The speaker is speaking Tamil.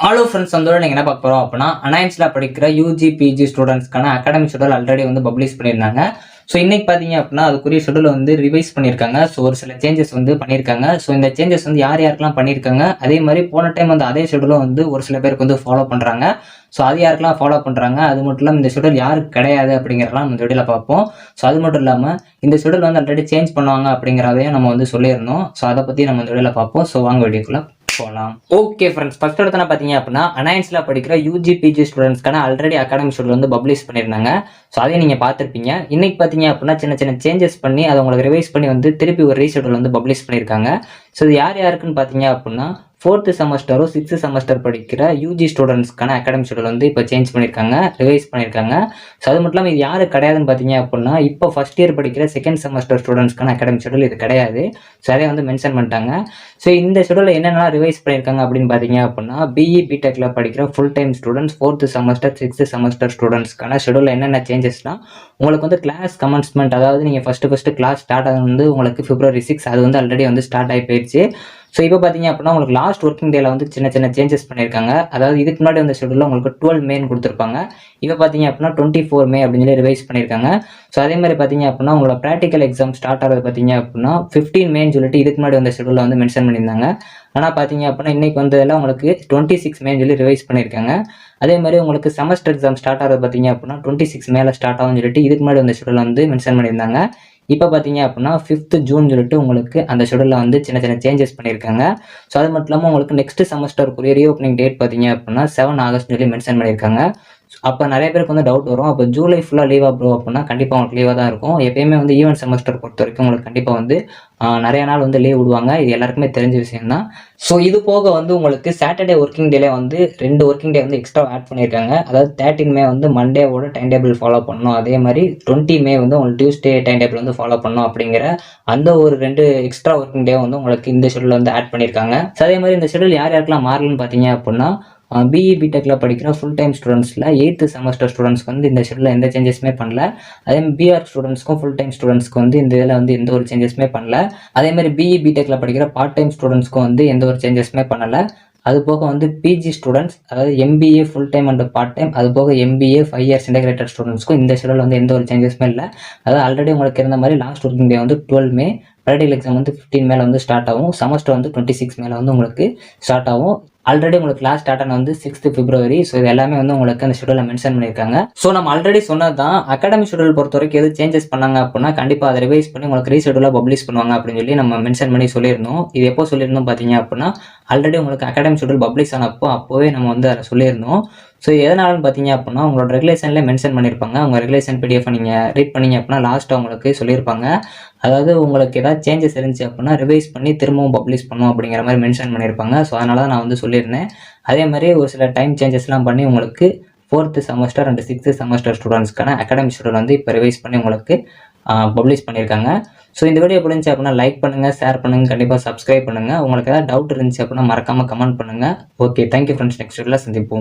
ஹலோ ஃப்ரெண்ட்ஸ், வந்தோட நீங்கள் என்ன பார்க்க போகிறோம் அப்படின்னா, அலைன்ஸில் படிக்கிற யூஜி பிஜி ஸ்டூடெண்ட்ஸ்க்கான அகாடமிக் ஷெடியூல் ஆல்ரெடி வந்து பப்ளிஷ் பண்ணியிருந்தாங்க. ஸோ இன்னைக்கு பார்த்தீங்க அப்படின்னா அதுக்குரிய ஷெடியூல் வந்து ரிவைஸ் பண்ணியிருக்காங்க. ஸோ ஒரு சில சேஞ்சஸ் வந்து பண்ணியிருக்காங்க. ஸோ இந்த சேஞ்சஸ் வந்து யார் யாருக்கெல்லாம் பண்ணியிருக்காங்க, அதே மாதிரி போன டைம் வந்து அதே ஷெடியூலும் வந்து ஒரு சில பேருக்கு வந்து ஃபாலோ பண்ணுறாங்க. ஸோ அது யாருக்கெல்லாம் ஃபாலோ பண்ணுறாங்க, அது மட்டும் இல்லாமல் இந்த ஷெடியூல் யாருக்கு கிடையாது அப்படிங்கிறதெல்லாம் இந்த வீடியோவில் பார்ப்போம். ஸோ அது மட்டும் இல்லாமல் இந்த ஷெடியூல் வந்து ஆல்ரெடி சேஞ்ச் பண்ணுவாங்க அப்படிங்கிறதையும் நம்ம வந்து சொல்லியிருந்தோம். ஸோ அதை பற்றி நம்ம இந்த வீடியோவில் பார்ப்போம். ஸோ வாங்க வீடியோக்குள்ள போகலாம். ஓகே ஃப்ரெண்ட்ஸ், ஃபர்ஸ்ட் இடத்துல பார்த்தீங்க அப்படின்னா அலைன்ஸ்ல படிக்கிற யூஜி பிஜி ஸ்டூடெண்ட்ஸ்க்கான ஆல்ரெடி அகாடமிக் ஷெடியூல் வந்து பப்ளிஷ் பண்ணியிருந்தாங்க. ஸோ அதையும் நீங்கள் பார்த்துருப்பீங்க. இன்னைக்கு பார்த்தீங்க அப்படின்னா சின்ன சின்ன சேஞ்சஸ் பண்ணி அதை உங்களுக்கு ரிவைஸ் பண்ணி வந்து திருப்பி ஒரு ரீஷெடியூல் வந்து பப்ளிஷ் பண்ணியிருக்காங்க. ஸோ இது யார் யாருக்குன்னு பார்த்தீங்க அப்படின்னா 4th செமஸ்டரும் 6th செமஸ்டர் படிக்கிற யூஜி ஸ்டூடெண்ட்ஸ்க்கான அகாடமிக் ஷெடியூல் வந்து இப்போ சேஞ்ச் பண்ணியிருக்காங்க, ரிவைஸ் பண்ணியிருக்காங்க. ஸோ அது மட்டும் இல்லாமல் இது யாரு கிடையாதுன்னு பார்த்தீங்க அப்படின்னா இப்போ ஃபர்ஸ்ட் இயர் படிக்கிற 2nd செமஸ்டர் ஸ்டூடெண்ட்ஸ்க்கான அகாடமிக் ஷெடியூல் இது கிடையாது. ஸோ அதை வந்து மென்ஷன் பண்ணிட்டாங்க. ஸோ இந்த ஷெடியூலில் என்னென்ன ரிவைஸ் பண்ணியிருக்காங்க அப்படின்னு பார்த்தீங்க அப்படின்னா பிஇ பிடெக்கில் படிக்கிற full time students 4th semester 6th semester ஸ்டூடெண்ட்ஸ்க்கான ஷெடியூலில் என்னென்ன சேஞ்சஸ்லாம் உங்களுக்கு வந்து கிளாஸ் கமென்ஸ்மெண்ட், அதாவது நீங்கள் ஃபஸ்ட்டு கிளாஸ் ஸ்டார்ட் ஆகுது வந்து உங்களுக்கு February 6 அது வந்து ஆல்ரெடி வந்து ஸ்டார்ட் ஆகி போயிடுச்சு. ஸோ இப்போ பார்த்தீங்க அப்படின்னா உங்களுக்கு லாஸ்ட் ஒர்க்கிங் டேல வந்து சின்ன சின்ன சேஞ்சஸ் பண்ணியிருக்காங்க. அதாவது இதுக்கு முன்னாடி வந்து ஷெடியூலில் உங்களுக்கு 12 மேன்னு கொடுத்துருப்பாங்க. இப்போ பார்த்தீங்க அப்படின்னா 24 மே அப்படின்னு சொல்லி ரிவைஸ் பண்ணியிருக்காங்க. ஸோ அதே மாதிரி பார்த்தீங்க அப்படின்னா உங்களோட ப்ராக்டிக்கல் எக்ஸாம் ஸ்டார்ட் ஆகிறது பார்த்தீங்க அப்படின்னா 15 மேன்னு சொல்லிட்டு இதுக்கு முன்னாடி வந்து ஷெடியூலில் வந்து மென்ஷன் பண்ணியிருந்தாங்க. ஆனால் பார்த்தீங்க அப்படின்னா இன்னைக்கு வந்ததில் உங்களுக்கு 26 மேன்னு சொல்லி ரிவைஸ் பண்ணியிருக்காங்க. அதே மாதிரி உங்களுக்கு செமஸ்டர் எக்ஸாம் ஸ்டார்ட் ஆகிறது பார்த்தீங்க அப்படின்னா 26 மேல ஸ்டார்ட் ஆகும்னு சொல்லிட்டு இதுக்கு முன்னாடி வந்து ஷெடியூல் வந்து மென்ஷன் பண்ணியிருந்தாங்க. இப்போ பார்த்தீங்க அப்படின்னா 5th ஜூன் சொல்லிட்டு உங்களுக்கு அந்த ஷெடியூலில் வந்து சின்ன சின்ன சேஞ்சஸ் பண்ணியிருக்காங்க. ஸோ அது மட்டும் இல்லாமல் உங்களுக்கு நெக்ஸ்ட் செமஸ்டருக்குரிய ரீஓப்பனிங் டேட் பார்த்தீங்க அப்படின்னா 7 ஆகஸ்ட் சொல்லி மென்ஷன் பண்ணியிருக்காங்க. அப்போ நிறைய பேருக்கு வந்து டவுட் வரும், அப்போ ஜூலை ஃபுல்லாக லீவா ப்ரோ அப்படின்னா கண்டிப்பாக உங்களுக்கு லீவாக தான் இருக்கும். எப்பயுமே வந்து ஈவென்ட் செமஸ்டர் பொறுத்த வரைக்கும் உங்களுக்கு கண்டிப்பாக வந்து நிறைய நாள் வந்து லீவ் விடுவாங்க. இது எல்லாருக்குமே தெரிஞ்ச விஷயம் தான். ஸோ இது போக வந்து உங்களுக்கு சாட்டர்டே ஒர்க்கிங் டேல வந்து 2 ஒர்க்கிங் டே வந்து எக்ஸ்ட்ரா ஆட் பண்ணியிருக்காங்க. அதாவது 13 மே வந்து மண்டேவோட டைம் டேபிள் ஃபாலோ பண்ணணும், அதே மாதிரி 20 மே வந்து உங்களுக்கு டியூஸ்டே டைம் டேபிள் வந்து ஃபாலோ பண்ணணும் அப்படிங்கிற அந்த ஒரு 2 எக்ஸ்ட்ரா ஒர்க்கிங் டே வந்து உங்களுக்கு இந்த ஷெடியூல் வந்து ஆட் பண்ணியிருக்காங்க. ஸோ அதே மாதிரி இந்த ஷெடியூல் யார் யாருக்கெல்லாம் மாறலன்னு பார்த்தீங்க அப்படின்னா பிஇ பிடெக்கில் படிக்கிற ஃபுல் டைம் ஸ்டூடெண்ட்ஸில் 8th செமஸ்டர் ஸ்டூடெண்ட்ஸ்க்கு வந்து இந்த ஷெடியூலில் எந்த சேஞ்சஸுமே பண்ணல. அதே மாதிரி பிஆர் ஸ்டூடெண்ட்ஸ்க்கும் ஃபுல் டைம் ஸ்டூடெண்ட்ஸ்க்கு வந்து இந்த இதில் வந்து எந்த ஒரு சேஞ்சஸுமே பண்ணல. அதே மாதிரி பிஇ பிடெக்கில் படிக்கிற பார்ட் டைம் ஸ்டூடெண்ட்ஸ்க்கும் வந்து எந்த ஒரு சேஞ்சஸுமே பண்ணலை. அது போக வந்து பிஜி ஸ்டூடெண்ட்ஸ், அதாவது MBA full time and part time, அது போக எம்பிஏ 5 இயர்ஸ் இன்டெகிரேட்டட் ஸ்டூடெண்ட்ஸ்க்கும் இந்த ஷெடியூல் வந்து எந்த ஒரு சேஞ்சஸுமே இல்லை. அதாவது ஆல்ரெடி உங்களுக்கு இருந்த மாதிரி லாஸ்ட் ஒர்க்கிங் டே வந்து 12 மே, ப்ராக்டிகல் எக்ஸாம் வந்து 15 மேலே வந்து ஸ்டார்ட் ஆகும், செமஸ்டர் வந்து 26 மேலே வந்து உங்களுக்கு ஸ்டார்ட் ஆகும். ஆல்ரெடி உங்களுக்கு கிளாஸ் ஸ்டார்ட் ஆன வந்து 6th February. ஸோ இது எல்லாமே வந்து உங்களுக்கு அந்த ஷெடியூலில் மென்ஷன் பண்ணியிருக்காங்க. ஸோ நம்ம ஆல்ரெடி சொன்னது தான், அகாடமிக் ஷெடியூல் பொறுத்த வரைக்கும் எது சேஞ்சஸ் பண்ணாங்க அப்படின்னா கண்டிப்பாக அதை ரிவைஸ் பண்ணி உங்களுக்கு ரீஷெடியூலாக பப்ளிஷ் பண்ணுவாங்க அப்படின்னு சொல்லி நம்ம மென்ஷன் பண்ணி சொல்லியிருந்தோம். இது எப்போ சொல்லியிருந்தோம் பார்த்தீங்க அப்படின்னா ஆல்ரெடி உங்களுக்கு அகாடமிக் ஷெடியூல் பப்ளிஷ் அப்போவே நம்ம வந்து அதை சொல்லியிருந்தோம். ஸோ எதனாலன்னு பார்த்தீங்க அப்படின்னா உங்களோட ரெகுலேஷன்லேயே மென்ஷன் பண்ணியிருப்பாங்க. உங்கள் ரெகுலேஷன் பிடிஎஃப் நீங்கள் ரீட் பண்ணீங்க அப்படின்னா லாஸ்ட்டாக உங்களுக்கு சொல்லியிருப்பாங்க. அதாவது உங்களுக்கு ஏதாவது சேஞ்சஸ் இருந்துச்சு அப்படின்னா ரிவைஸ் பண்ணி திரும்பவும் பப்ளிஷ் பண்ணுவோம் அப்படிங்கிற மாதிரி மென்ஷன் பண்ணியிருப்பாங்க. ஸோ அதனால தான் நான் வந்து சொல்லியிருந்தேன். அதே மாதிரி ஒரு சில டைம் சேஞ்சஸ்லாம் பண்ணி உங்களுக்கு 4th semester and 6th semester ஸ்டூடெண்ட்ஸ்க்கான அகாடமிக் ஷெடியூல் வந்து இப்போ ரிவைஸ் பண்ணி உங்களுக்கு பப்ளிஷ் பண்ணியிருக்காங்க. ஸோ இந்த வீடியோ பிடிச்சி அப்படின்னா லைக் பண்ணுங்கள், ஷேர் பண்ணுங்கள், கண்டிப்பாக சப்ஸ்கிரைப் பண்ணுங்கள். உங்களுக்கு ஏதாவது டவுட் இருந்துச்சு அப்படின்னா மறக்காமல் கமெண்ட் பண்ணுங்கள். Okay, thank you friends. நெக்ஸ்ட் வீடியோவில் சந்திப்போம்.